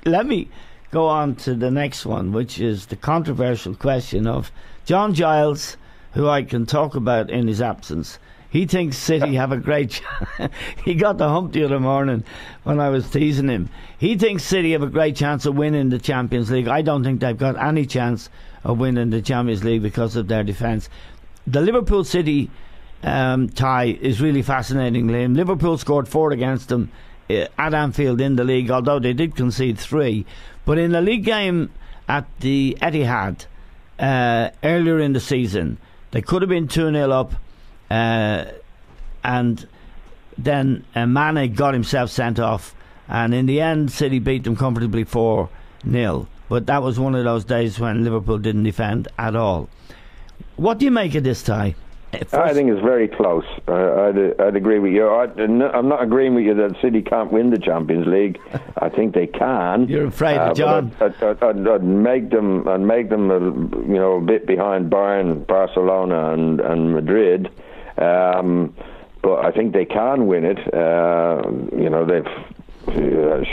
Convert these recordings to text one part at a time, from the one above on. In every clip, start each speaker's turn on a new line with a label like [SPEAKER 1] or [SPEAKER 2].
[SPEAKER 1] let me go on to the next one, which is the controversial question of John Giles, who I can talk about in his absence. He thinks City have a great he got the hump the other morning when I was teasing him. He thinks City have a great chance of winning the Champions League. I don't think they've got any chance of winning the Champions League because of their defence. The Liverpool City tie is really fascinating, Liam. Liverpool scored 4 against them at Anfield in the league, although they did concede 3. But in the league game at the Etihad earlier in the season, they could have been 2-0 up, and then Mane got himself sent off, and in the end City beat them comfortably 4-0. But that was one of those days when Liverpool didn't defend at all. What do you make of this tie?
[SPEAKER 2] I think it's very close. I'd agree with you. I'm not agreeing with you that City can't win the Champions League. I think they can.
[SPEAKER 1] You're afraid of John.
[SPEAKER 2] I'd make them. A bit behind Bayern, Barcelona, and Madrid. But I think they can win it. They've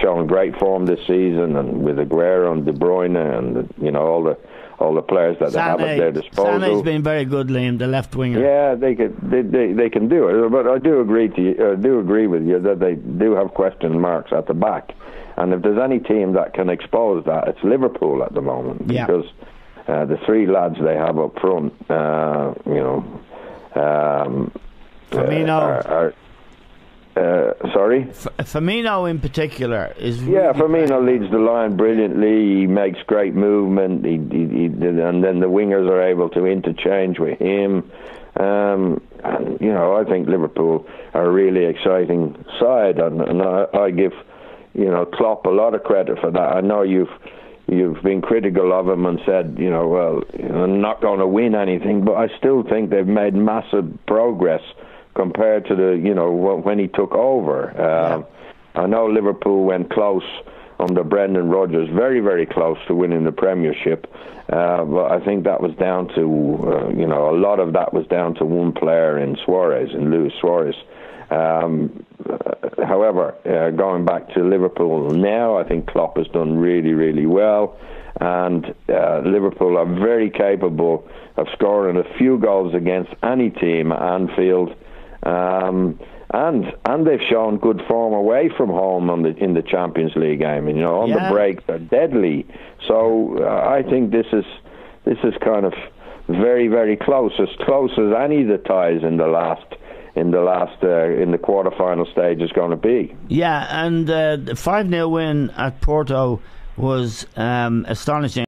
[SPEAKER 2] shown great form this season, and with Aguero and De Bruyne, and all the players that they have at their disposal.
[SPEAKER 1] Sané's been very good, Liam, the left winger.
[SPEAKER 2] Yeah, they can do it. But I do agree with you that they do have question marks at the back. And if there's any team that can expose that, it's Liverpool at the moment.
[SPEAKER 1] Yeah.
[SPEAKER 2] Because the 3 lads they have up front,
[SPEAKER 1] Firmino.
[SPEAKER 2] Sorry?
[SPEAKER 1] Firmino in particular is
[SPEAKER 2] Firmino leads the line brilliantly. He makes great movement. And then the wingers are able to interchange with him. I think Liverpool are a really exciting side, and I give Klopp a lot of credit for that. I know you've been critical of him and said I'm not going to win anything, but I still think they've made massive progress compared to when he took over. I know Liverpool went close under Brendan Rodgers, very, very close to winning the Premiership. But I think that was down to, a lot of that was down to one player in Luis Suarez. However, going back to Liverpool now, I think Klopp has done really, really well. And Liverpool are very capable of scoring a few goals against any team at Anfield. And they've shown good form away from home in the Champions League game. The break they're deadly. So I think this is kind of very, very close as any of the ties in the quarter-final stage is going to be.
[SPEAKER 1] Yeah, and the 5-0 win at Porto was astonishing.